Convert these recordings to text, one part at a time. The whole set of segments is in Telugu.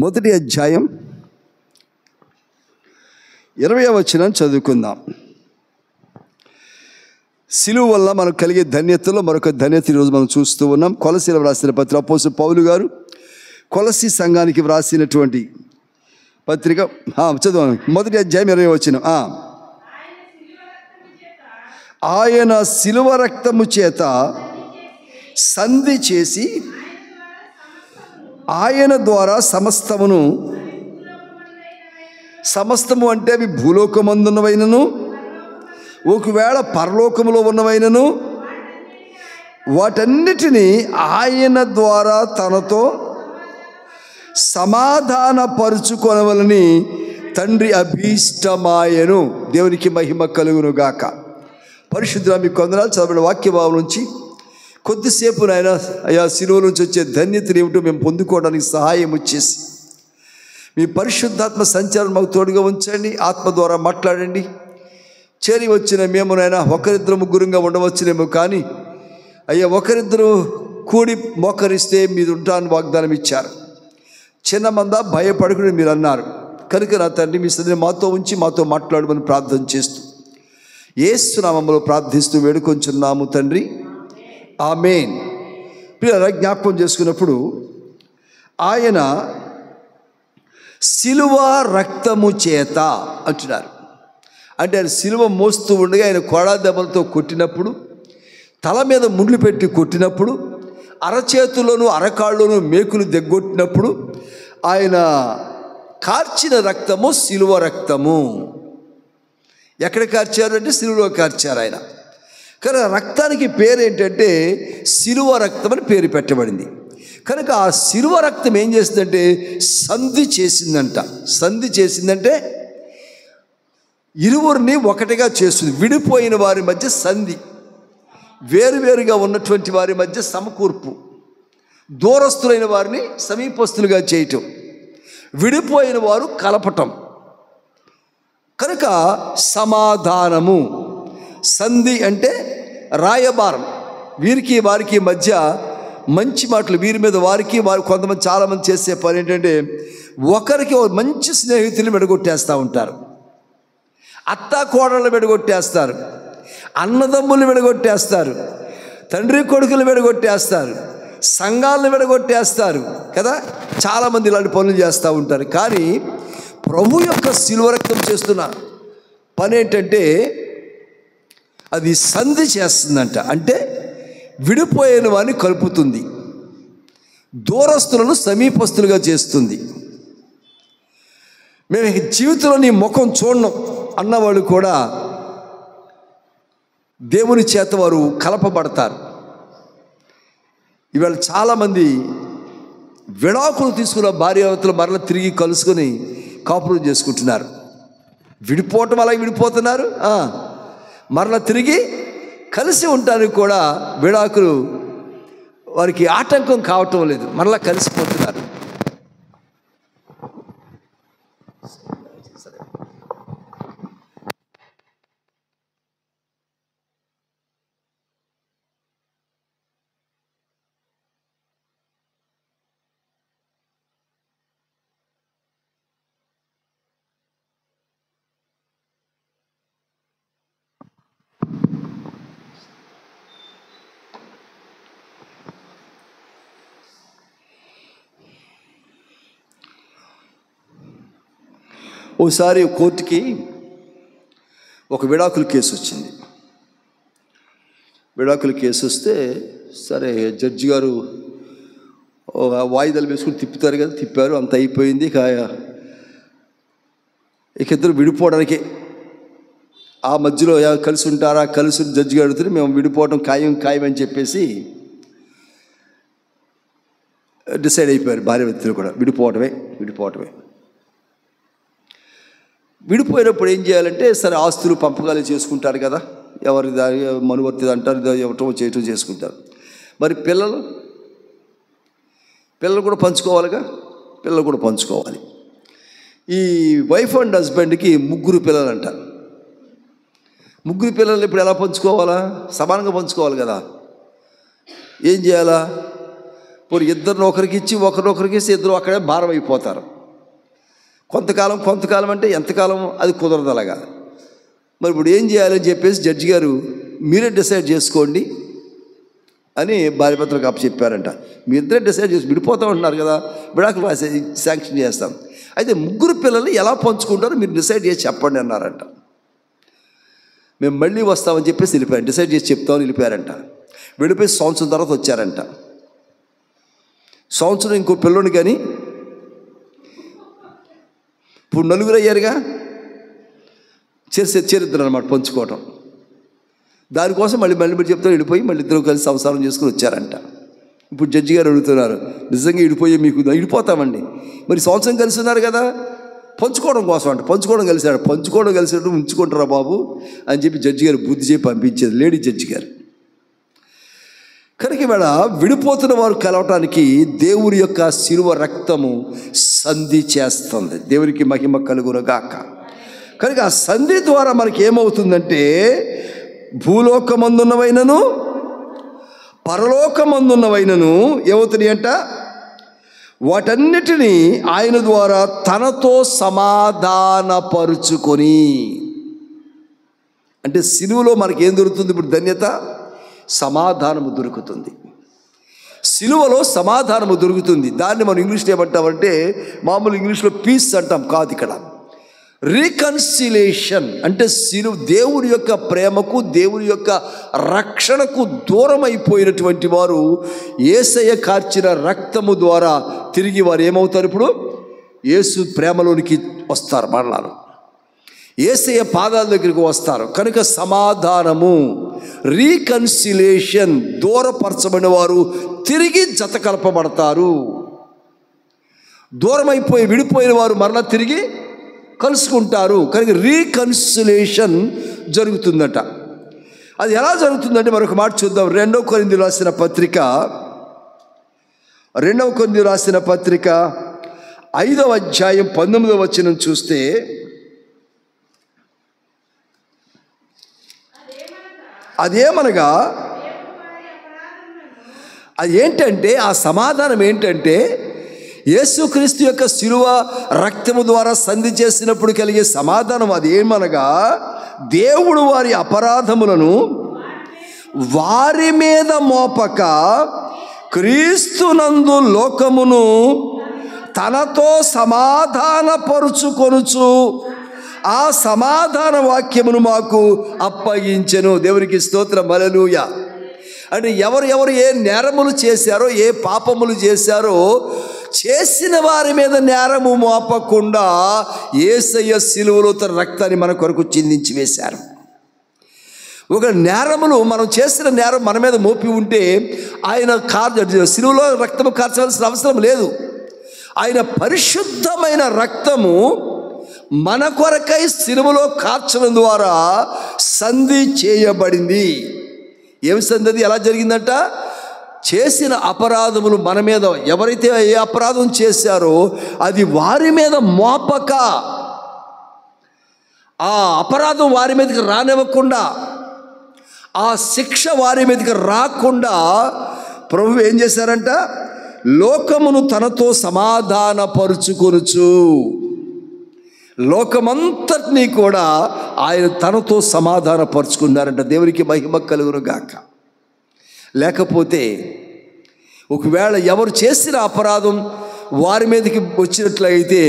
మొదటి అధ్యాయం 20వ వచనం చదువుకుందాం. సిలువ వల్ల మనకు కలిగే ధన్యతలో మరొక ధన్యత ఈరోజు మనం చూస్తూ ఉన్నాం. కొలసీలకు వ్రాసిన పత్రిక అపోస్తలుడు పౌలు గారు కొలసీ సంఘానికి వ్రాసినటువంటి పత్రిక చదువు. మొదటి అధ్యాయం 20వ వచనం. ఆయన సిలువ రక్తము చేత సంధి చేసి ఆయన ద్వారా సమస్తము అంటే అవి భూలోకమందున్నవైనను ఒకవేళ పరలోకములో ఉన్నవైనను వాటన్నిటినీ ఆయన ద్వారా తనతో సమాధానపరుచుకొనవలని తండ్రి అభీష్టమాయను. దేవునికి మహిమ కలుగును గాక. పరిశుద్ధుడా మీకు వందనాలు. చదవబడిన వాక్యభావం నుంచి కొద్దిసేపు నాయన అయా సిలువ నుంచి వచ్చే ధన్యతలు ఏమిటో మేము పొందుకోవడానికి సహాయం వచ్చేసి మీ పరిశుద్ధాత్మ సంచారం మాకు తోడుగా ఉంచండి. ఆత్మ ద్వారా మాట్లాడండి. చేరి వచ్చిన మేము నాయన ఒకరిద్దరు ముగ్గురుగా ఉండవచ్చునేమో, కానీ అయ్యా ఒకరిద్దరు కూడి మోకరిస్తే మీరు ఉంటాను వాగ్దానం ఇచ్చారు. చిన్న మంద భయపడకుని మీరు అన్నారు కనుక నా తండ్రి మీ సన్నిధిని మాతో ఉంచి మాతో మాట్లాడమని ప్రార్థన చేస్తూ యేసు నామములో ప్రార్థిస్తూ వేడుకొంచున్నాము తండ్రి, ఆమేన్. ప్రియులారా, జ్ఞాపకం చేసుకున్నప్పుడు ఆయన సిలువ రక్తము చేత అంటున్నారు. అంటే ఆయన సిలువ మోస్తూ ఉండగా ఆయన కొడా దెబ్బలతో కొట్టినప్పుడు, తల మీద ముళ్ళు పెట్టి కొట్టినప్పుడు, అరచేతుల్లోనూ అరకాళ్ళలోనూ మేకులు దిగ్గొట్టినప్పుడు ఆయన కార్చిన రక్తము సిలువ రక్తము. ఎక్కడ కార్చారు అంటే సిలువలో కార్చారు ఆయన. కానీ ఆ రక్తానికి పేరు ఏంటంటే సిలువ రక్తం అని పేరు పెట్టబడింది. కనుక ఆ సిలువ రక్తం ఏం చేసిందంటే సంధి చేసిందంట. సంధి చేసిందంటే ఇరువురిని ఒకటిగా చేస్తుంది. విడిపోయిన వారి మధ్య సంధి, వేరువేరుగా ఉన్నటువంటి వారి మధ్య సమకూర్పు, దూరస్తులైన వారిని సమీపస్తులుగా చేయటం, విడిపోయిన వారు కలపటం. కనుక సమాధానము. సంధి అంటే రాయబారం. వీరికి వారికి మధ్య మంచి మాటలు, వీరి మీద వారికి వారు కొంతమంది చాలామంది చేసే పని ఏంటంటే ఒకరికి మంచి స్నేహితులు విడగొట్టేస్తూ ఉంటారు, అత్తా కోడళ్ళు విడగొట్టేస్తారు, అన్నదమ్ములు విడగొట్టేస్తారు, తండ్రి కొడుకులు విడగొట్టేస్తారు, సంఘాలను విడగొట్టేస్తారు కదా. చాలామంది ఇలాంటి పనులు చేస్తూ ఉంటారు. కానీ ప్రభు యొక్క సిలువ రక్తం చేస్తున్న పని ఏంటంటే అది సంధి చేస్తుందంట. అంటే విడిపోయిన వారిని కలుపుతుంది, దూరస్తులను సమీపస్తులుగా చేస్తుంది. మేము జీవితంలో నీ ముఖం చూడను అన్నవాళ్ళు కూడా దేవుని చేత వారు కలపబడతారు. ఇవాళ చాలామంది విడాకులు తీసుకున్న భార్యావతులు మరలా తిరిగి కలుసుకొని కాపురం చేసుకుంటున్నారు. విడిపోవటం అలాగే విడిపోతున్నారు, మరలా తిరిగి కలిసి ఉండడానికి కూడా విడాకులు వారికి ఆటంకం కావటం లేదు, మరలా కలిసిపోతున్నారు. ఓసారి కోర్టుకి ఒక విడాకుల కేసు వచ్చింది. విడాకుల కేసు వస్తే సరే జడ్జి గారు వాయిదాలు వేసుకుని తిప్పుతారు కదా, తిప్పారు, అంత అయిపోయింది. ఇక ఇద్దరు విడిపోవడానికి ఆ మధ్యలో కలిసి ఉంటారా, కలిసి జడ్జి గారు అడుగుతుంది. మేము విడిపోవడం ఖాయం అని చెప్పేసి డిసైడ్ అయిపోయారు. భార్య వ్యక్తులు కూడా విడిపోవటమే. విడిపోయినప్పుడు ఏం చేయాలంటే సరే ఆస్తులు పంపకాలు చేసుకుంటారు కదా, ఎవరి దాని మనువర్తి అంటారు, ఇవ్వటం చేయటం చేసుకుంటారు. మరి పిల్లలు కూడా పంచుకోవాలిగా, పిల్లలు కూడా పంచుకోవాలి. ఈ వైఫ్ అండ్ హస్బెండ్కి 3 పిల్లలు అంట. 3 పిల్లలు ఇప్పుడు ఎలా పంచుకోవాలా? సమానంగా పంచుకోవాలి కదా. ఏం చేయాలా? ఇప్పుడు ఇద్దరిని ఒకరికి ఇచ్చి ఒకరినొకరికి ఇస్తే ఇద్దరు అక్కడే భారం అయిపోతారు. కొంతకాలం అంటే ఎంతకాలం అది కుదరదు అలాగా. మరి ఇప్పుడు ఏం చేయాలని చెప్పేసి జడ్జి గారు మీరే డిసైడ్ చేసుకోండి అని భార్యాభర్తలకు అప్పచెప్పారంట. మీ ఇద్దరే డిసైడ్ చేసి విడిపోతూ ఉంటున్నారు కదా, విడాకులు శాంక్షన్ చేస్తాం. అయితే ముగ్గురు పిల్లలు ఎలా పంచుకుంటారో మీరు డిసైడ్ చేసి చెప్పండి అన్నారంట. మేము మళ్ళీ వస్తామని చెప్పేసి వెళ్ళిపోయారు. డిసైడ్ చేసి చెప్తామని వెళ్ళిపోయారంట. వెళ్ళిపోయి సంవత్సరం తర్వాత వచ్చారంట. సంవత్సరం ఇంకో పిల్లోని కానీ ఇప్పుడు నలుగురు అయ్యారుగా, చరిత్ర అనమాట పంచుకోవటం. దానికోసం మళ్ళీ చెప్తారు వెళ్ళిపోయి మళ్ళీ ఇద్దరు కలిసి సంసారం చేసుకుని వచ్చారంట. ఇప్పుడు జడ్జి గారు అడుగుతున్నారు, నిజంగా విడిపోయే మీకు విడిపోతామండి, మరి సంవత్సరం కలిసి ఉన్నారు కదా, పంచుకోవడం కోసం అంట. పంచుకోవడం కలిసినట్టు ఉంచుకుంటారా బాబు అని చెప్పి జడ్జి గారు బుద్ధి చెప్పి పంపించేది లేడీ జడ్జి గారు. కనుక ఇవాళ విడిపోతున్న వారు కలవటానికి దేవుని యొక్క శిలువ రక్తము సంధి చేస్తుంది. దేవునికి మహిమ కలుగునుగాక. కనుక ఆ సంధి ద్వారా మనకి ఏమవుతుందంటే భూలోకమందున్నవైనను పరలోకమందున్నవైనను ఏమవుతున్నాయి అంట, వాటన్నిటినీ ఆయన ద్వారా తనతో సమాధానపరుచుకొని. అంటే సిలువలో మనకి ఏం దొరుకుతుంది? ఇప్పుడు ధన్యత, సమాధానము దొరుకుతుంది. సిలువలో సమాధానము దొరుకుతుంది. దాన్ని మనం ఇంగ్లీష్లో ఏమంటామంటే, మామూలు ఇంగ్లీష్లో పీస్ అంటాం, కాదు ఇక్కడ రీకన్సిలేషన్. అంటే దేవుని యొక్క ప్రేమకు, దేవుని యొక్క రక్షణకు దూరం అయిపోయినటువంటి వారు యేసయ్య కార్చిన రక్తము ద్వారా తిరిగి వారు ఏమవుతారు? ఇప్పుడు యేసు ప్రేమలోనికి వస్తారు, మరణాలు యేసయ్య పాదాల దగ్గరికి వస్తారు. కనుక సమాధానము, రీకన్సిలేషన్, దూరపరచబడిన వారు తిరిగి జత కలపబడతారు. దూరమైపోయి విడిపోయిన వారు మరలా తిరిగి కలుసుకుంటారు. కనుక రీకన్సిలేషన్ జరుగుతుందట. అది ఎలా జరుగుతుందంటే మరొక మాట చూద్దాం. 2 కొరింథీయులకు రాసిన పత్రిక 5వ అధ్యాయం 19వ వచనం చూస్తే, అదేమనగా అది ఏంటంటే, ఆ సమాధానం ఏంటంటే, యేసుక్రీస్తు యొక్క శిలువ రక్తము ద్వారా సంధి చేసినప్పుడు కలిగే సమాధానం అదేమనగా, దేవుడు వారి అపరాధములను వారి మీద మోపక క్రీస్తునందు లోకమును తనతో సమాధానపరుచుకొనుచు ఆ సమాధాన వాక్యమును మాకు అప్పగించెను. దేవునికి స్తోత్రం, హల్లెలూయా. అంటే ఎవరు ఏ నేరములు చేశారో, ఏ పాపములు చేశారో, చేసిన వారి మీద నేరము మోపకుండా యేసయ్య శిలువలో తన రక్తాన్ని మన కొరకు చిందించి వేశారు. ఒక నేరములు, మనం చేసిన నేరం మన మీద మోపి ఉంటే ఆయన శిలువలో రక్తము కార్చవలసిన అవసరం లేదు. ఆయన పరిశుద్ధమైన రక్తము మన కొరకై శిలువలో కార్చడం ద్వారా సంధి చేయబడింది. ఏమి సంధి? అది ఎలా జరిగిందంట, చేసిన అపరాధములు మన మీద, ఎవరైతే ఏ అపరాధం చేశారో అది వారి మీద మోపక, ఆ అపరాధం వారి మీదకి రానివ్వకుండా, ఆ శిక్ష వారి మీదకి రాకుండా ప్రభువు ఏం చేశారంట, లోకమును తనతో సమాధానపరుచుకొనుచు, లోకమంతటినీ కూడా ఆయన తనతో సమాధానపరుచుకున్నారంట. దేవునికి మహిమ కలుగునుగాక. లేకపోతే ఒకవేళ ఎవరు చేసిన అపరాధం వారి మీదకి వచ్చినట్లయితే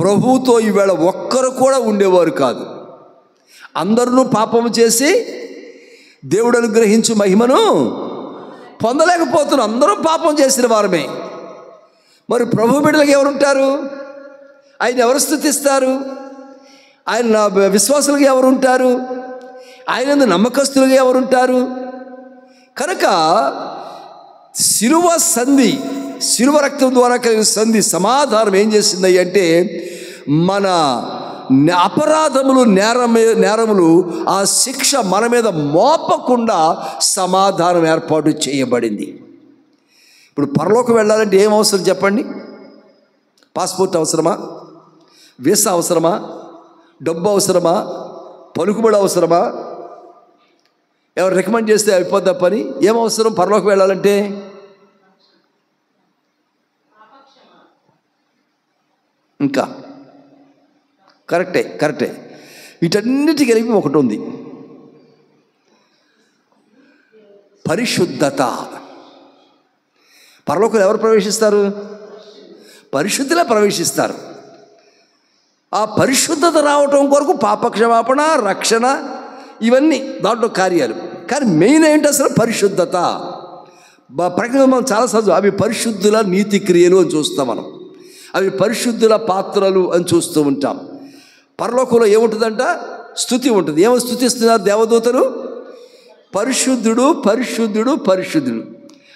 ప్రభువుతో ఈవేళ ఒక్కరు కూడా ఉండేవారు కాదు. అందరూ పాపము చేసి దేవుడు అనుగ్రహించు మహిమను పొందలేకపోతున్నారు. అందరూ పాపం చేసిన వారమే. మరి ప్రభు బిడ్డలకు ఎవరుంటారు? ఆయన ఎవరు స్తుతిస్తారు? ఆయన విశ్వాసులుగా ఎవరు ఉంటారు? ఆయన నమ్మకస్తులుగా ఎవరుంటారు? కనుక శిలువ సంధి, శిలువ రక్తం ద్వారా కలిగిన సంధి, సమాధానం ఏం చేసింది అంటే, మన అపరాధములు, నేరములు, ఆ శిక్ష మన మీద మోపకుండా సమాధానం ఏర్పాటు చేయబడింది. ఇప్పుడు పరలోకం వెళ్ళాలంటే ఏం అవసరం చెప్పండి? పాస్పోర్ట్ అవసరమా? వీసా అవసరమా? డబ్బు అవసరమా? పలుకుబడి అవసరమా? ఎవరు రికమెండ్ చేస్తే అయిపోద్దా పని? ఏం అవసరం పరలోకం వెళ్ళాలంటే? ఇంకా కరెక్టే. వీటన్నిటి కలిపి ఒకటి ఉంది, పరిశుద్ధత. పరలోకంలో ఎవరు ప్రవేశిస్తారు? పరిశుద్ధులే ప్రవేశిస్తారు. ఆ పరిశుద్ధత రావటం కొరకు పాపక్షమాపణ, రక్షణ, ఇవన్నీ దాంట్లో కార్యాలు. కానీ మెయిన్ ఏంటి అసలు? పరిశుద్ధత. ప్రకటన మనం చాలా చదువు, అవి పరిశుద్ధుల నీతి క్రియలు అని చూస్తాం మనం, అవి పరిశుద్ధుల పాత్రలు అని చూస్తూ ఉంటాం. పరలోకంలో ఏముంటుందంట? స్తుతి ఉంటుంది. ఏమో స్తుతిస్తున్నారు దేవదూతలు? పరిశుద్ధుడు పరిశుద్ధుడు పరిశుద్ధుడు.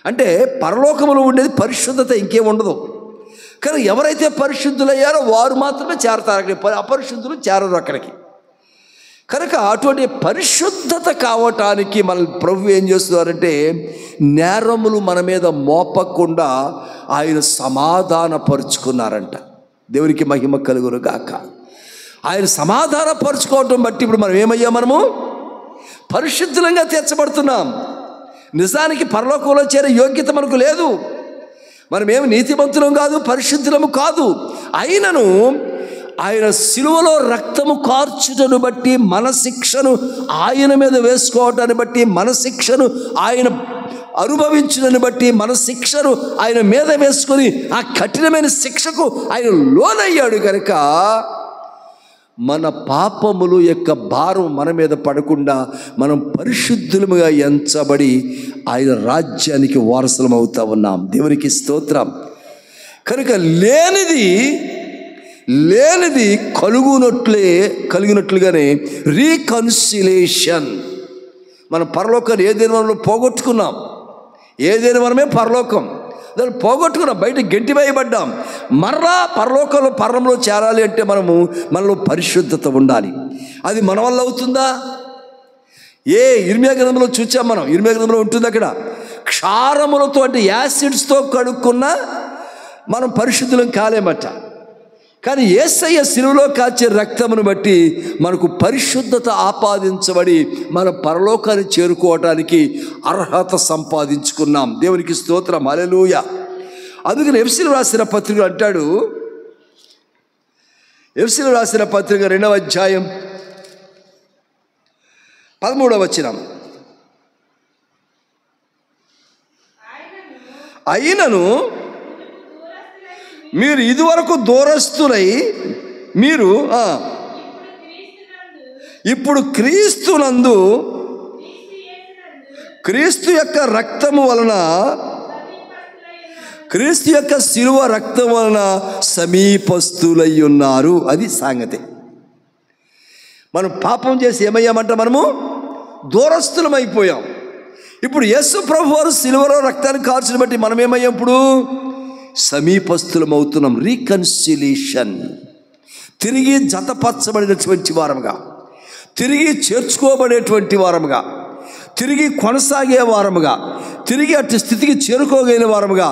అంటే పరలోకంలో ఉండేది పరిశుద్ధత, ఇంకేముండదు. కానీ ఎవరైతే పరిశుద్ధులయ్యారో వారు మాత్రమే చేరతారు అక్కడికి, అపరిశుద్ధులు చేరరు అక్కడికి. కనుక అటువంటి పరిశుద్ధత కావటానికి మన ప్రభు ఏం చేస్తున్నారంటే, నేరములు మన మీద మోపకుండా ఆయన సమాధానపరుచుకున్నారంట. దేవునికి మహిమ కలుగును గాక. ఆయన సమాధానపరుచుకోవటం బట్టి ఇప్పుడు మనం ఏమయ్యాం? మనము పరిశుద్ధులంగా తీర్చబడుతున్నాం. నిజానికి పరలోకంలో చేరే యోగ్యత మనకు లేదు. మనమేమి నీతిమంతులం కాదు, పరిశుద్ధులము కాదు. అయినను ఆయన శిలువలో రక్తము కార్చుటను బట్టి, మన శిక్షను ఆయన మీద వేసుకోవటాన్ని బట్టి, మన శిక్షను ఆయన అనుభవించడాన్ని బట్టి, మన శిక్షను ఆయన మీద వేసుకొని ఆ కఠినమైన శిక్షకు ఆయన లోనయ్యాడు. కనుక మన పాపములు యొక్క భారం మన మీద పడకుండా మనం పరిశుద్ధులుగా ఎంచబడి ఆయన రాజ్యానికి వారసులం అవుతా ఉన్నాం. దేవునికి స్తోత్రం. కనుక లేనిది కలిగినట్లుగానే రీకన్సిలేషన్. మనం పరలోకాన్ని ఏదైనా మనలో పోగొట్టుకున్నాం. ఏదైనా మనమే పరలోకం, దాన్ని పోగొట్టుకున్నాం, బయట గెంటి వేయబడ్డాం. మరలా పరలోకంలో చేరాలి అంటే మనలో పరిశుద్ధత ఉండాలి. అది మన వల్ల అవుతుందా? ఇర్మియా గ్రంథంలో చూచాం మనం. ఇర్మియా గ్రంథంలో ఉంటుంది, అక్కడ క్షారములతో అంటే యాసిడ్స్తో కడుక్కున్న మనం పరిశుద్ధులం కాలేమట. కానీ యేసయ్య శిలువలో కాచే రక్తమును బట్టి మనకు పరిశుద్ధత ఆపాదించబడి మన పరలోకాన్ని చేరుకోవటానికి అర్హత సంపాదించుకున్నాం. దేవునికి స్తోత్రం, హల్లెలూయా. అందుకని ఎఫెసీయులకు రాసిన పత్రిక అంటాడు, ఎఫెసీయులకు రాసిన పత్రిక 2వ అధ్యాయం 13వ వచనం, అయినను మీరు ఇదివరకు దూరస్తులై మీరు ఇప్పుడు క్రీస్తునందు, క్రీస్తు యొక్క రక్తము వలన, క్రీస్తు యొక్క శిలువ రక్తం వలన సమీపస్తులై ఉన్నారు. అది సంగతి. మనం పాపం చేసి ఏమయ్యామంట? మనము దూరస్తులం అయిపోయాం. ఇప్పుడు యేసు ప్రభు వారు శిలువలో రక్తాన్ని కార్చిన బట్టి మనం ఏమయ్యాం? ఇప్పుడు సమీపస్తులం అవుతున్నాం. రీకన్సిలేషన్. తిరిగి జతపరచబడినటువంటి వారముగా, తిరిగి చేర్చుకోబడేటువంటి వారముగా, తిరిగి కొనసాగే వారముగా, తిరిగి అట్టి స్థితికి చేరుకోగలిగిన వారముగా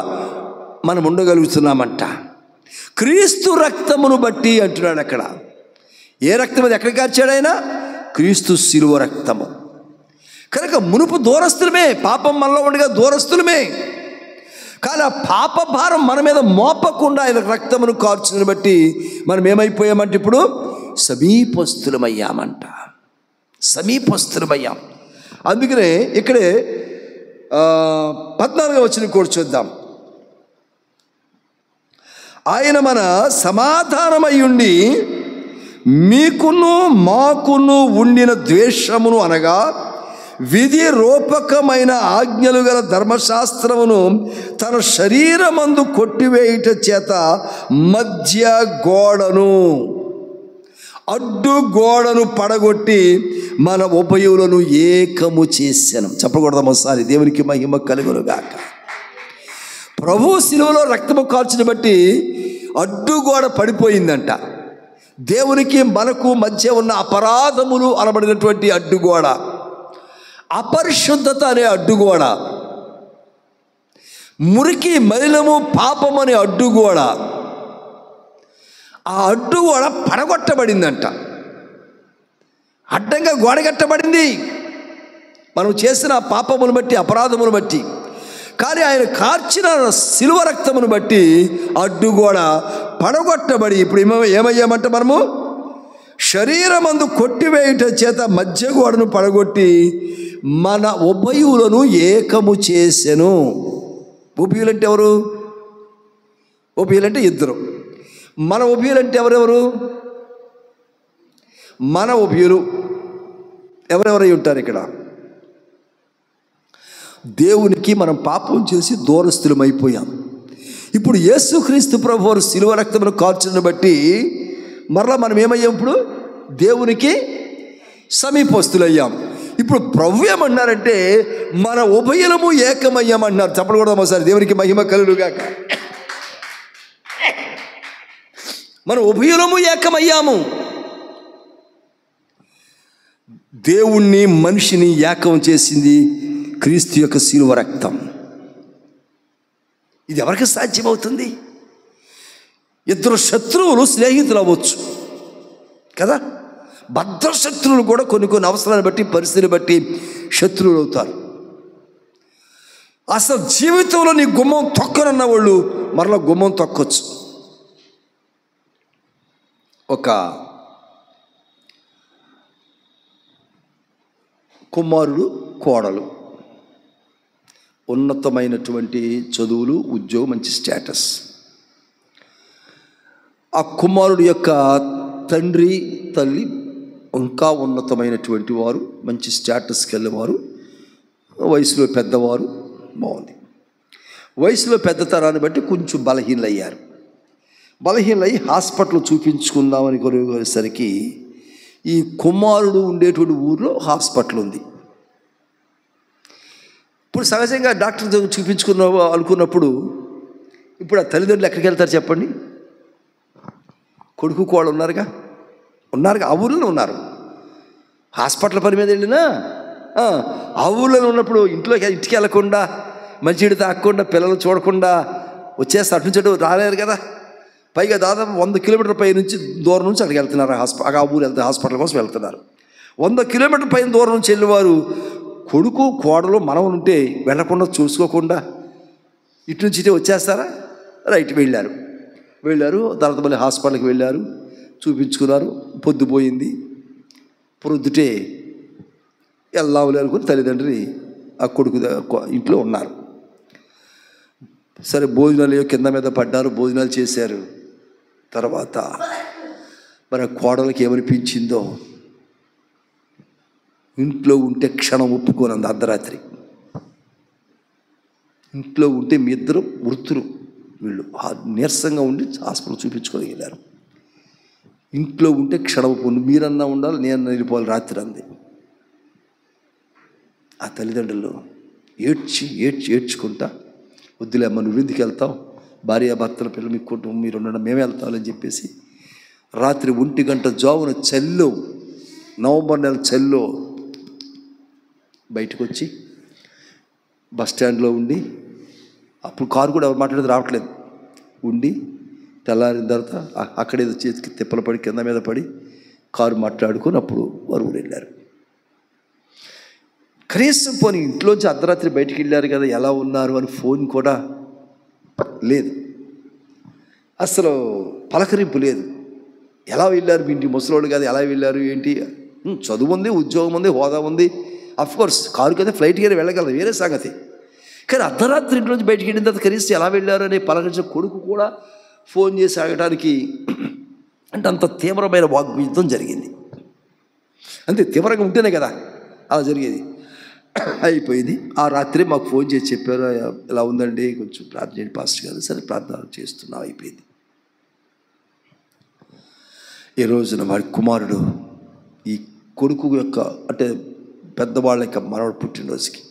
మనం ఉండగలుగుతున్నామంట. క్రీస్తు రక్తమును బట్టి అంటున్నాడు అక్కడ. ఏ రక్తం? అది ఎక్కడ కార్చాడు ఆయన? క్రీస్తు శిలువ రక్తము. కనుక మునుపు దూరస్తులమే, పాపం మనలో ఉండగా దూరస్తులమే. కానీ ఆ పాప భారం మన మీద మోపకుండా ఆయన రక్తమును కార్చుని బట్టి మనం ఏమైపోయామంటే ఇప్పుడు సమీపస్తులమయ్యామంట. సమీపస్తులమయ్యాం. అందుకనే ఇక్కడే 14వ వచనం కూడా చూద్దాం. ఆయన మన సమాధానమయ్యుండి మీకును మాకును ఉండిన ద్వేషమును అనగా విధి రూపకమైన ఆజ్ఞలు గల ధర్మశాస్త్రమును తన శరీరమందు కొట్టివేయుట చేత మధ్య గోడను, అడ్డు గోడను పడగొట్టి మన ఉభయులను ఏకము చేశాను. చెప్పకూడదాం ఒకసారి? దేవునికి మహిమ కలుగును గాక. ప్రభు శిలువలో రక్తము కార్చిన బట్టి అడ్డుగోడ పడిపోయిందంట. దేవునికి మనకు మధ్య ఉన్న అపరాధములు అనబడినటువంటి అడ్డుగోడ, అపరిశుద్ధత అనే అడ్డుగోడ, మురికి మలినము పాపం అనే అడ్డుగోడ, ఆ అడ్డుగోడ పడగొట్టబడిందంట. అడ్డంగా గోడ కట్టబడింది మనం చేసిన పాపమును బట్టి, అపరాధమును బట్టి. కానీ ఆయన కార్చిన శిలువ రక్తమును బట్టి అడ్డుగోడ పడగొట్టబడి ఇప్పుడు ఏమయ్యామంటే మనము శరీరమందు కొట్టివేయుట చేత మధ్య గోడను పడగొట్టి మన ఉభయులను ఏకము చేసెను. ఉభయులంటే ఎవరు? ఉభయులంటే ఇద్దరు. మన ఉభయులంటే ఎవరెవరు? మన ఉభయులు ఎవరెవరై ఉంటారు ఇక్కడ? దేవునికి మనం పాపం చేసి దూరస్థులమైపోయాం. ఇప్పుడు యేసుక్రీస్తు ప్రభు వారు శిలువ రక్తమును కార్చును బట్టి మరలా మనం ఏమయ్యాం? ఇప్పుడు దేవునికి సమీపస్తులయ్యాం. ఇప్పుడు ప్రభు ఏమన్నారంటే మన ఉభయులము ఏకమయ్యామన్నారు. చెప్పలు కూడా ఒకసారి దేవునికి మహిమ కలుగుగాక. మన ఉభయులము ఏకమయ్యాము. దేవుణ్ణి మనిషిని ఏకం చేసింది క్రీస్తు యొక్క శిలువ రక్తం. ఇది ఎవరికి సాధ్యమవుతుంది? ఇద్దరు శత్రువులు స్నేహితులు అవ్వచ్చు కదా. భద్ర శత్రువులు కూడా కొన్ని అవసరాన్ని బట్టి పరిస్థితిని బట్టి శత్రువులు అవుతారు. అసలు జీవితంలో నీ గుమ్మం తొక్కనన్న వాళ్ళు మరలా గుమ్మం తొక్కొచ్చు. ఒక కుమారుడు కోడలు, ఉన్నతమైనటువంటి చదువులు, ఉద్యోగం, మంచి స్టేటస్. ఆ కుమారుడు యొక్క తండ్రి తల్లి ఇంకా ఉన్నతమైనటువంటి వారు, మంచి స్టేటస్కి వెళ్ళేవారు, వయసులో పెద్దవారు. బాగుంది. వయసులో పెద్దతనాన్ని బట్టి కొంచెం బలహీనలయ్యారు. బలహీనలయ్యి హాస్పిటల్ చూపించుకుందామని కొనేసరికి ఈ కుమారుడు ఉండేటువంటి ఊర్లో హాస్పిటల్ ఉంది. ఇప్పుడు సహజంగా డాక్టర్ అనుకున్నప్పుడు ఇప్పుడు ఆ తల్లిదండ్రులు ఎక్కడికి వెళ్తారు చెప్పండి? కొడుకు కోళ్ళు ఉన్నారుగా, ఆ ఊళ్ళో ఉన్నారు. హాస్పిటల్ పని మీద వెళ్ళినా ఆ ఊళ్ళో ఉన్నప్పుడు ఇంటికి వెళ్ళకుండా, మంచినీళ్ళు తాగకుండా, పిల్లలు చూడకుండా వచ్చేస్తే అటు నుంచి రాలేరు కదా. పైగా దాదాపు 100 కిలోమీటర్ల పై నుంచి దూరం నుంచి అక్కడికి వెళ్తున్నారు. ఆ ఊరు వెళ్తారు, హాస్పిటల్ కోసం వెళ్తున్నారు. 100 కిలోమీటర్ల పైన దూరం నుంచి వెళ్ళేవారు కొడుకు కోడలు మనవలు ఉంటే వెళ్ళకుండా చూసుకోకుండా ఇటు నుంచి ఇటే వచ్చేస్తారా? రైట్, వెళ్ళారు. తర్వాత మళ్ళీ హాస్పిటల్కి వెళ్ళారు, చూపించుకున్నారు. పొద్దుపోయింది. ప్రొద్దుటే వెళ్ళావులే అనుకుని తల్లిదండ్రి ఆ కొడుకు ఇంట్లో ఉన్నారు. సరే, భోజనాలు కింద మీద పడ్డారు, భోజనాలు చేశారు. తర్వాత మరి కోడలకి ఏమనిపించిందో, ఇంట్లో ఉంటే క్షణం ఒప్పుకోనంది. అర్ధరాత్రి ఇంట్లో ఉంటే మీ ఇద్దరు వృత్తులు, వీళ్ళు నీరసంగా ఉండి హాస్పిటల్ చూపించుకొని వెళ్ళారు. ఇంట్లో ఉంటే క్షణం ఒప్పుకోండి, మీరన్నా ఉండాలి, నేనన్నా వెళ్ళిపోవాలి రాత్రి అంది. ఆ తల్లిదండ్రులు ఏడ్చుకుంటా, వద్దులే అమ్మ, నువ్వు ఎందుకు వెళ్తావు, భార్యాభర్తల పిల్లలు మీ కుటుంబం మీరు ఉండడం, మేమే వెళ్తామని చెప్పేసి రాత్రి 1 గంట జామున చల్లో, నవంబర్ నెల చల్లో బయటకు వచ్చి బస్ స్టాండ్లో ఉండి, అప్పుడు కారు కూడా ఎవరు మాట్లాడేది రావట్లేదు, ఉండి తెల్లారిన తర్వాత అక్కడేదో చేతికి తిప్పలు పడి కింద మీద పడి కారు మాట్లాడుకొని అప్పుడు వారు ఊరు వెళ్ళారు. కనీసం పోనీ ఇంట్లోంచి అర్ధరాత్రి బయటికి వెళ్ళారు కదా, ఎలా ఉన్నారు అని ఫోన్ కూడా లేదు, అసలు పలకరింపు లేదు. ఎలా వెళ్ళారు, మీ ఇంటి ముసలోళ్ళు కాదు, ఎలా వెళ్ళారు ఏంటి? చదువు ఉంది, ఉద్యోగం ఉంది, హోదా ఉంది, అఫ్కోర్స్ కారు కదా, ఫ్లైట్ కానీ వెళ్ళగలరు, వేరే సంగతి. కానీ అర్ధరాత్రి ఇంట్లోంచి బయటికి వెళ్ళిన తర్వాత కనీసం ఎలా వెళ్ళారు అని పలకరించిన కొడుకు కూడా ఫోన్ చేసి ఆగటానికి, అంటే అంత తీవ్రమైన వాగ్యుద్ధం జరిగింది. అంతే, తీవ్రంగా ఉంటేనే కదా అలా జరిగేది. అయిపోయింది. ఆ రాత్రి మాకు ఫోన్ చేసి చెప్పారు, ఇలా ఉందండి, కొంచెం ప్రార్థన చేయండి పాస్టర్ గారు. సరే, ప్రార్థన చేస్తున్నాం. అయిపోయింది. ఈ రోజున వాడి కుమారుడు ఈ కొడుకు యొక్క, అంటే పెద్దవాళ్ళ యొక్క మనవడు పుట్టినరోజుకి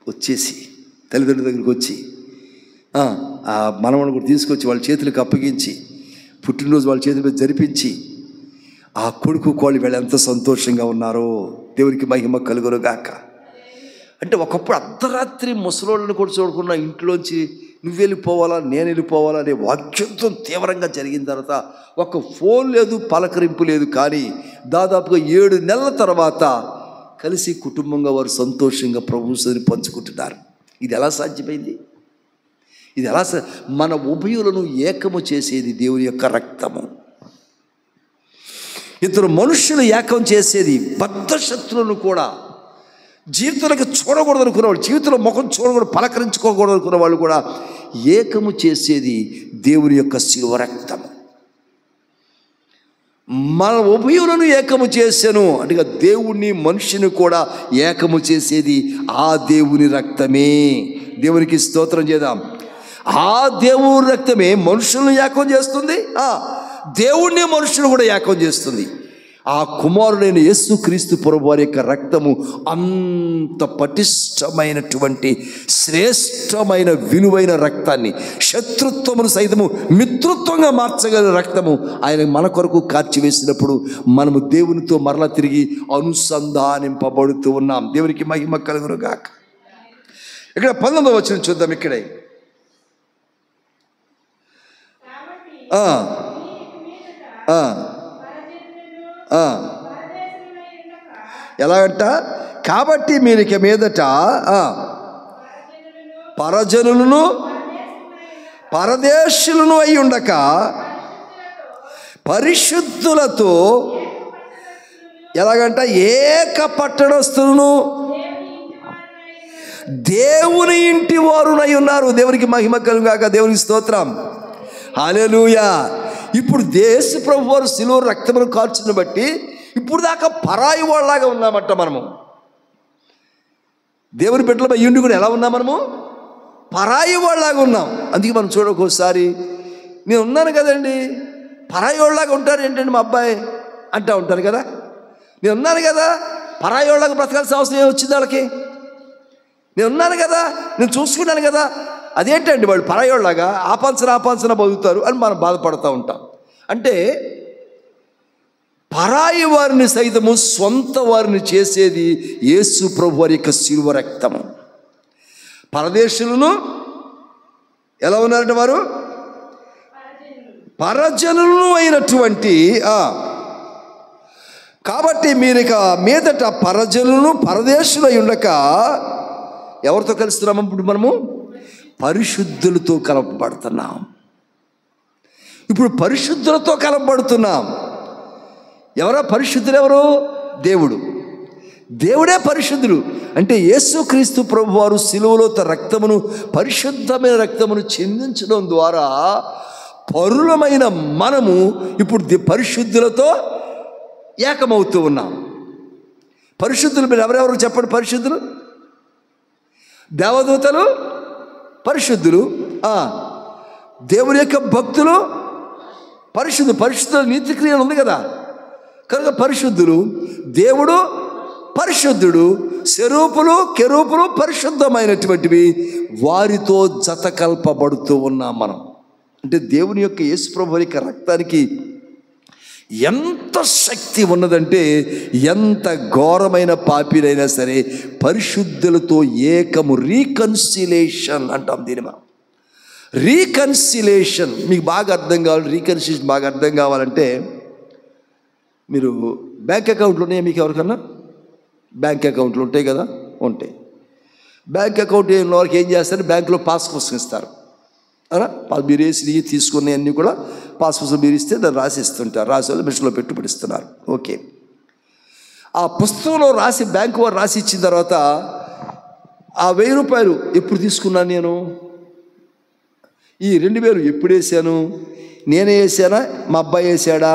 వచ్చేసి తల్లిదండ్రుల దగ్గరికి వచ్చి ఆ మనవడు కూడా తీసుకొచ్చి వాళ్ళ చేతులకు అప్పగించి పుట్టినరోజు వాళ్ళ చేతుల మీద జరిపించి ఆ కొడుకు కోళ్ళు వీళ్ళు ఎంత సంతోషంగా ఉన్నారో. దేవునికి మహిమ కలుగును గాక. అంటే ఒకప్పుడు అర్ధరాత్రి ముసలోళ్ళని కూడా చూడకుండా ఇంట్లోంచి నువ్వు వెళ్ళిపోవాలా, నేను వెళ్ళిపోవాలా అనే వాక్యంతో తీవ్రంగా జరిగిన తర్వాత ఒక ఫోన్ లేదు, పలకరింపు లేదు. కానీ దాదాపుగా 7 నెలల తర్వాత కలిసి కుటుంబంగా వారు సంతోషంగా ప్రభువుని పంచుకుంటున్నారు. ఇది ఎలా సాధ్యమైంది? ఇది ఎలా మన ఉభయులను ఏకము చేసేది దేవుని యొక్క రక్తము. ఇద్దరు మనుషులు ఏకం చేసేది, బద్ధ శత్రువులను కూడా జీవితంలోకి చూడకూడదు అనుకునేవాళ్ళు, జీవితంలో ముఖం చూడకూడదు, పలకరించుకోకూడదు అనుకునే వాళ్ళు కూడా ఏకము చేసేది దేవుని యొక్క శిలువ రక్తము. మన ఉభయులను ఏకము చేశాను అంటే దేవుణ్ణి మనుషుని కూడా ఏకము చేసేది ఆ దేవుని రక్తమే. దేవునికి స్తోత్రం చేద్దాం. ఆ దేవుని రక్తమే మనుషులను ఏకం చేస్తుంది, దేవుణ్ణి మనుషులు కూడా ఏకం చేస్తుంది. ఆ కుమారుడైన యేసుక్రీస్తు ప్రభువారి యొక్క రక్తము అంత పటిష్టమైనటువంటి శ్రేష్టమైన విలువైన రక్తాన్ని, శత్రుత్వమును సైతము మిత్రుత్వంగా మార్చగల రక్తము ఆయన మన కొరకు కార్చివేసినప్పుడు మనము దేవునితో మరలా తిరిగి అనుసంధానింపబడుతూ ఉన్నాం. దేవునికి మహిమ కలుగును గాక. ఇక్కడ 19వ వచనం చూద్దాం. ఇక్కడే ఎలాగంట, కాబట్టి మీరు ఇక మీదట పరజనులను పరదేశులను అయి ఉండక పరిశుద్ధులతో ఎలాగంట ఏక పట్టణస్థులను దేవుని ఇంటి వారునై ఉన్నారు. దేవునికి మహిమ కలుగాక. దేవునికి స్తోత్రం. హల్లెలూయా. ఇప్పుడు యేసు ప్రభువు వారు శిలువ రక్తమును కార్చును బట్టి ఇప్పుడు దాకా పరాయి వాళ్ళలాగా ఉన్నామంట మనము. దేవుని బిడ్డల అయ్యుండి కూడా ఎలా ఉన్నాం మనము? పరాయి వాళ్ళలాగా ఉన్నాం. అందుకే మనం చూడకొకసారి నేను ఉన్నాను కదండి, పరాయి వాళ్ళలాగా ఉంటారు ఏంటండి మా అబ్బాయి అంటూ ఉంటారు కదా. నేను ఉన్నాను కదా, పరాయి వాళ్ళలాగా బ్రతకాల్సిన అవసరం ఏమొచ్చింది వాళ్ళకి? నేను ఉన్నాను కదా, నేను చూసుకున్నాను కదా, అదేంటండి వాళ్ళు పరాయోళ్ళలాగా ఆపాల్సిన బతుకుతారు అని మనం బాధపడుతూ ఉంటాం. అంటే పరాయి వారిని సైతము సొంత వారిని చేసేది యేసు ప్రభు వారి యొక్క శిలువ రక్తము. పరదేశులను ఎలా ఉన్నారంటే వారు పరజనులను అయినటువంటి కాబట్టి మీరు ఇక మీదట పరజనులను పరదేశులై ఉండక ఎవరితో కలుస్తున్నాము? ఇప్పుడు మనము పరిశుద్ధులతో కలపబడుతున్నాం. ఇప్పుడు పరిశుద్ధులతో కలపబడుతున్నాం. ఎవరా పరిశుద్ధులు? ఎవరు? దేవుడు. దేవుడే పరిశుద్ధుడు. అంటే యేసుక్రీస్తు ప్రభువారు శిలువలో తన రక్తమును, పరిశుద్ధమైన రక్తమును చిందించడం ద్వారా పరులమైన మనము ఇప్పుడు పరిశుద్ధులతో ఏకమవుతూ ఉన్నాం. పరిశుద్ధులు మీరు ఎవరెవరు చెప్పండి? పరిశుద్ధులు దేవదూతలు పరిశుద్ధులు, దేవుని యొక్క భక్తులు పరిశుద్ధుల నీతిక్రియలు ఉంది కదా, కనుక పరిశుద్ధులు. దేవుడు పరిశుద్ధుడు, శరూపులు కెరూపులు పరిశుద్ధమైనటువంటివి, వారితో జత కల్పబడుతూ ఉన్నాం మనం. అంటే దేవుని యొక్క యేసు ప్రభువు యొక్క రక్తానికి ఎంత శక్తి ఉన్నదంటే, ఎంత ఘోరమైన పాపినైనా సరే పరిశుద్ధులతో ఏకము, రీకన్సిలేషన్ అంటాం దీని మనం. రీకన్సిలేషన్ మీకు బాగా అర్థం కావాలి. రీకన్సిలేషన్ బాగా అర్థం కావాలంటే మీరు బ్యాంక్ అకౌంట్లు ఉన్నాయా మీకు? ఎవరికన్నా బ్యాంక్ అకౌంట్లు ఉంటాయి కదా? ఉంటాయి. బ్యాంక్ అకౌంట్ వారికి ఏం చేస్తారు? బ్యాంకులో పాస్ పుస్తకం ఇస్తారు. అలా మీరు వేసి తీసుకునే అన్నీ కూడా పాస్ పుస్తకం మీరు ఇస్తే దాన్ని రాసిస్తుంటారు. రాసి వాళ్ళు మిషన్లో పెట్టుబడిస్తున్నారు. ఓకే, ఆ పుస్తకంలో రాసి బ్యాంకు వారు రాసి ఇచ్చిన తర్వాత ఆ 1000 రూపాయలు ఎప్పుడు తీసుకున్నాను నేను, ఈ 2000 ఎప్పుడు వేసాను, నేనే వేసానా, మా అబ్బాయి వేసాడా,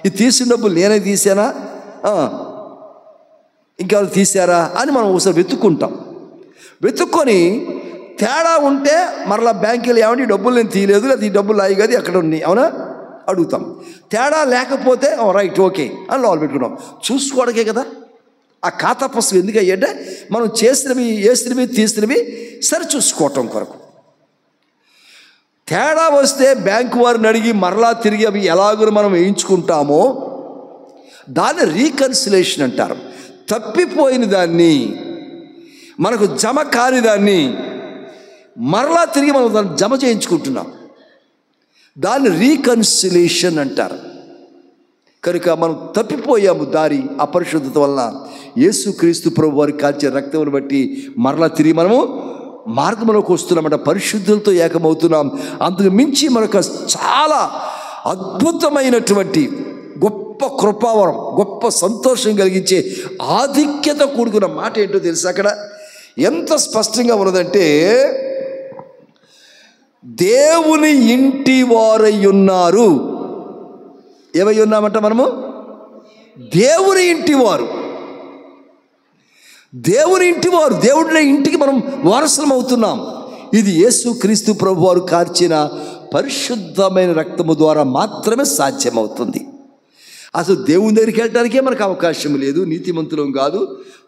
ఇది తీసిన డబ్బులు నేనే తీసానా, ఇంకా తీసారా అని మనం ఒకసారి వెతుక్కొని తేడా ఉంటే మరలా బ్యాంకుకి వెళ్ళి ఏమంటే ఈ డబ్బులు నేను తీయలేదు, అది ఈ డబ్బులు అయ్యి కదా అక్కడ ఉన్నాయి, అవునా అడుగుతాం. తేడా లేకపోతే రైట్ ఓకే అని లోపల పెట్టుకున్నాం. చూసుకోవడానికే కదా ఆ ఖాతా పుస్తకం. ఎందుకు అయ్యంటే మనం చేసినవి, వేసినవి, తీసినవి సరి చూసుకోవటం కొరకు. తేడా వస్తే బ్యాంకు వారిని అడిగి మరలా తిరిగి అవి ఎలాగో మనం వేయించుకుంటామో దాన్ని రీకన్సిలేషన్ అంటారు. తప్పిపోయిన దాన్ని, మనకు జమ కాని దాన్ని మరలా తిరిగి మనం దాన్ని జమ చేయించుకుంటున్నాం, దాన్ని రీకన్సిలేషన్ అంటారు. కనుక మనం తప్పిపోయాము దారి అపరిశుద్ధత వలన. యేసుక్రీస్తు ప్రభు వారి కాల్చే రక్తమును బట్టి మరలా తిరిగి మనము మార్గంలోకి వస్తున్నామట, పరిశుద్ధులతో ఏకమవుతున్నాం. అందుకు మించి మనకు చాలా అద్భుతమైనటువంటి గొప్ప కృపావరం, గొప్ప సంతోషం కలిగించే ఆధిక్యత కూడుకున్న మాట ఏంటో తెలుసు. అక్కడ ఎంత స్పష్టంగా ఉన్నదంటే, దేవుని ఇంటి వారై ఉన్నారు. ఏమై ఉన్నామంట మనము? దేవుని ఇంటి వారు. దేవుని ఇంటి వారు, దేవుడి ఇంటికి మనం వారసులం అవుతున్నాం. ఇది యేసుక్రీస్తు ప్రభు వారు కార్చిన పరిశుద్ధమైన రక్తము ద్వారా మాత్రమే సాధ్యమవుతుంది. అసలు దేవుని దగ్గరికి వెళ్ళడానికే మనకు అవకాశం లేదు, నీతిమంతులం కాదు.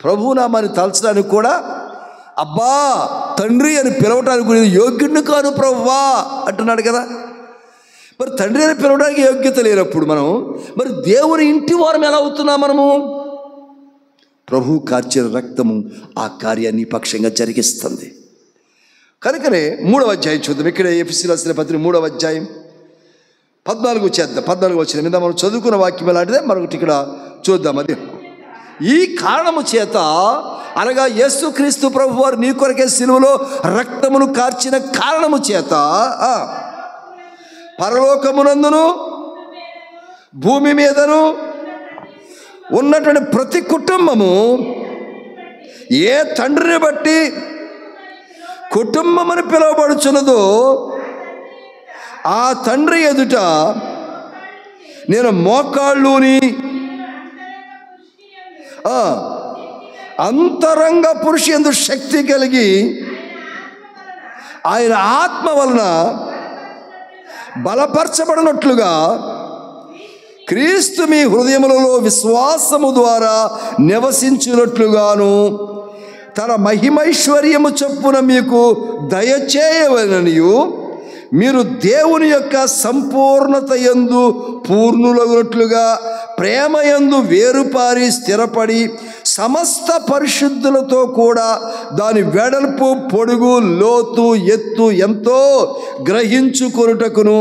ప్రభునామాన్ని తలచడానికి కూడా అబ్బా తండ్రి అని పిలవటానికి కూడా యోగ్యుడిని కాను ప్రభువా అంటున్నాడు కదా. మరి తండ్రి అని పిలవడానికి యోగ్యత లేనప్పుడు మనం మరి దేవుని ఇంటి వారం ఎలా అవుతున్నాం మనము? ప్రభు కార్చిన రక్తము ఆ కార్యాన్ని పక్షంగా జరిగిస్తుంది. కనుకనే 3వ అధ్యాయం చూద్దాం. ఇక్కడ ఎఫెసీయులకు రాసిన పత్రిక 3వ అధ్యాయం 14 చేద్దాం. 14 వచ్చిన మీద మనం చదువుకున్న వాక్యం ఎలాంటిదే మరొకటి ఇక్కడ చూద్దాం. అది ఈ కారణము చేత, అనగా యేసుక్రీస్తు ప్రభు వారు నీ కొరకే సిలువలో రక్తమును కార్చిన కారణము చేత పరలోకమునందును భూమి మీదను ఉన్నటువంటి ప్రతి కుటుంబము ఏ తండ్రిని బట్టి కుటుంబం అని పిలువబడుచున్నదో ఆ తండ్రి ఎదుట నేను మోకాళ్ళుని అంతరంగ పురుషు యందు శక్తి కలిగి ఆయన ఆత్మ వలన బలపరచబడినట్లుగా క్రీస్తు మీ హృదయములలో విశ్వాసము ద్వారా నివసించినట్లుగాను తన మహిమైశ్వర్యము చొప్పున మీకు దయచేయవలనియు మీరు దేవుని యొక్క సంపూర్ణత యందు పూర్ణులగునట్లుగా ప్రేమ యందు వేరుపారి స్థిరపడి సమస్త పరిశుద్ధులతో కూడా దాని వెడల్పు, పొడుగు, లోతు, ఎత్తు ఎంతో గ్రహించుకొనుటకును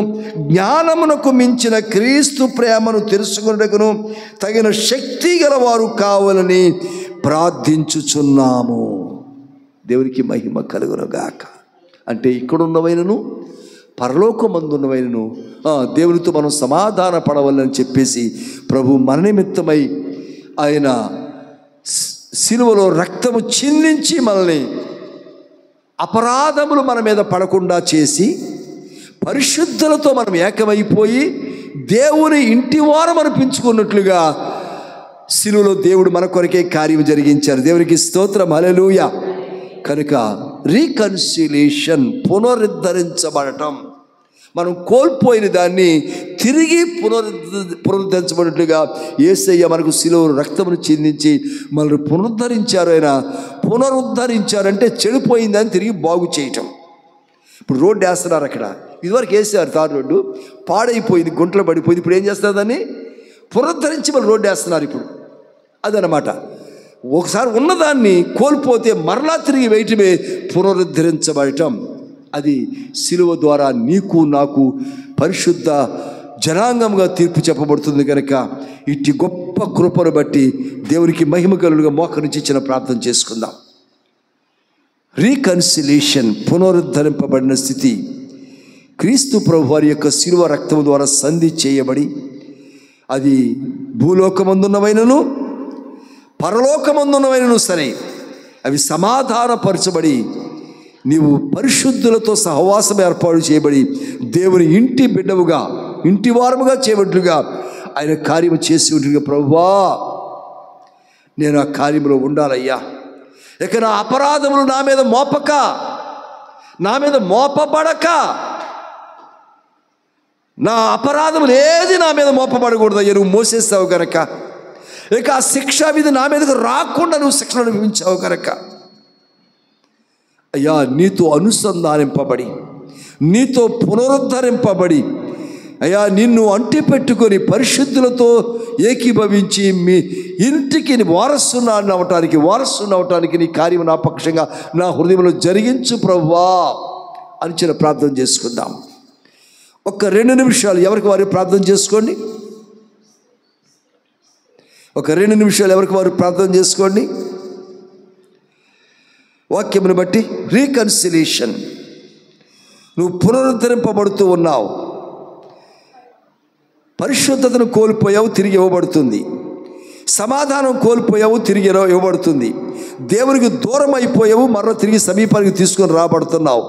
జ్ఞానమునకు మించిన క్రీస్తు ప్రేమను తెలుసుకొనుటకును తగిన శక్తి గలవారు కావాలని ప్రార్థించుచున్నాము. దేవునికి మహిమ కలుగునుగాక. అంటే ఇక్కడున్నవైనను పరలోకమందున్నవైనను దేవునితో మనం సమాధాన పడవాలని చెప్పేసి ప్రభు మన నిమిత్తమై ఆయన సిలువలో రక్తము చిందించి మనల్ని అపరాధములు మన మీద పడకుండా చేసి పరిశుద్ధులతో మనం ఏకమైపోయి దేవుని ఇంటి వారం అనిపించుకున్నట్లుగా సిలువలో దేవుడు మన కొరకే కార్యం జరిగించారు. దేవునికి స్తోత్రం, హల్లెలూయా. కనుక రీకన్సిలేషన్, పునరుద్ధరించబడటం, మనం కోల్పోయిన దాన్ని తిరిగి పునరుద్ధరించబడినట్లుగా యేసయ్య మనకు సిలువ రక్తమును చిందించి మనల్ని పునరుద్ధరించారు. ఆయన పునరుద్ధరించారంటే చెడిపోయిందని తిరిగి బాగు చేయటం. ఇప్పుడు రోడ్డు వేస్తున్నారు, అక్కడ ఇదివరకు వేసారు తారు రోడ్డు, పాడైపోయింది, గుంటలు పడిపోయింది. ఇప్పుడు ఏం చేస్తారు? దాన్ని పునరుద్ధరించి మళ్ళీ రోడ్డు వేస్తున్నారు. ఇప్పుడు అదనమాట. ఒకసారి ఉన్నదాన్ని కోల్పోతే మరలా తిరిగి వేయటమే పునరుద్ధరించబడటం. అది సిలువ ద్వారా నీకు నాకు పరిశుద్ధ జనాంగంగా తీర్పు చెప్పబడుతుంది. కనుక ఇట్టి గొప్ప కృపను బట్టి దేవునికి మహిమ కలుగుగా మోకరించి ఇచ్చిన ప్రార్థన చేసుకుందాం. రీకన్సిలేషన్, పునరుద్ధరింపబడిన స్థితి క్రీస్తు ప్రభు వారి యొక్క సిలువ రక్తం ద్వారా సంధి చేయబడి, అది భూలోకమందున్నవైనను పరలోకమందున్నవైనను సరే అవి సమాధానపరచబడి నీవు పరిశుద్ధులతో సహవాసం ఏర్పాటు చేయబడి దేవుని ఇంటి బిడ్డవుగా, ఇంటి వారముగా చేయబడినట్లుగా ఆయన కార్యము చేసి ఉంటుగా, ప్రభువా నేను ఆ కార్యంలో ఉండాలయ్యా. ఇక నా అపరాధములు నా మీద మోపక, నా మీద మోపబడక, నా అపరాధములు ఏది నా మీద మోపబడకూడదయ్యా. నువ్వు మోసేస్తావు కనుక, ఇక ఆ శిక్ష మీద నా మీదకు రాకుండా నువ్వు శిక్షను అనుభవించావు కనుక, అయ్యా నీతో అనుసంధానింపబడి, నీతో పునరుద్ధరింపబడి, అయ్యా నిన్ను అంటి పెట్టుకొని పరిశుద్ధులతో ఏకీభవించి మీ ఇంటికి వారసునవటానికి నీ కార్యం నా పక్షంగా నా హృదయంలో జరిగించు ప్రభువా అని చిన్న ప్రార్థన చేసుకుందాం. ఒక 2 నిమిషాలు ఎవరికి వారు ప్రార్థన చేసుకోండి. ఒక 2 నిమిషాలు ఎవరికి వారు ప్రార్థన చేసుకోండి. వాక్యమును బట్టి రీకన్సిలేషన్. నువ్వు పునరుద్ధరింపబడుతూ ఉన్నావు. పరిశుద్ధతను కోల్పోయావు, తిరిగి ఇవ్వబడుతుంది. సమాధానం కోల్పోయావు, తిరిగి ఇవ్వబడుతుంది. దేవునికి దూరం అయిపోయావు, మరలా తిరిగి సమీపానికి తీసుకొని రాబడుతున్నావు.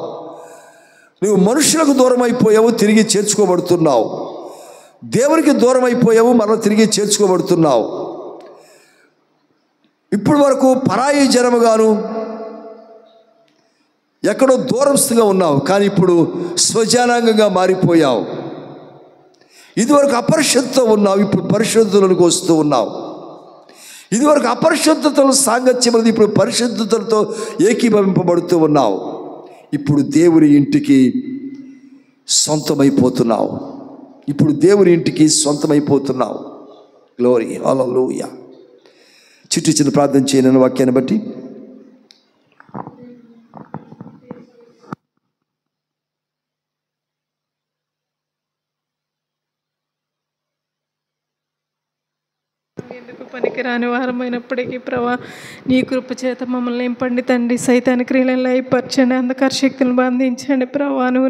నువ్వు మనుషులకు దూరం అయిపోయావు, తిరిగి చేర్చుకోబడుతున్నావు. దేవునికి దూరం అయిపోయావు, మరలా తిరిగి చేర్చుకోబడుతున్నావు. ఇప్పటి వరకు పరాయి జనముగాను ఎక్కడో దూరస్తుగా ఉన్నావు, కానీ ఇప్పుడు స్వజనాంగంగా మారిపోయావు. ఇదివరకు అపరిశుద్ధతో ఉన్నావు, ఇప్పుడు పరిశుద్ధులకు వస్తూ ఉన్నావు. ఇదివరకు అపరిశుద్ధతలు సాంగత్యం, ఇప్పుడు పరిశుద్ధతలతో ఏకీభవింపబడుతూ ఉన్నావు. ఇప్పుడు దేవుని ఇంటికి సొంతమైపోతున్నావు. ఇప్పుడు దేవుని ఇంటికి సొంతమైపోతున్నావు. గ్లోరీ, హల్లెలూయా. చిట్టి చిన్న ప్రార్థన చేయను వాక్యాన్ని బట్టి. ఎందుకు పనికిరాని వారమైనప్పటికీ ప్రభా, నీ కృప చేత మమ్మల్ని నింపండి తండ్రి. సైతాన్ క్రియలను లయపరచండి, అంధకార శక్తులను బంధించండి ప్రభా. నువ్వు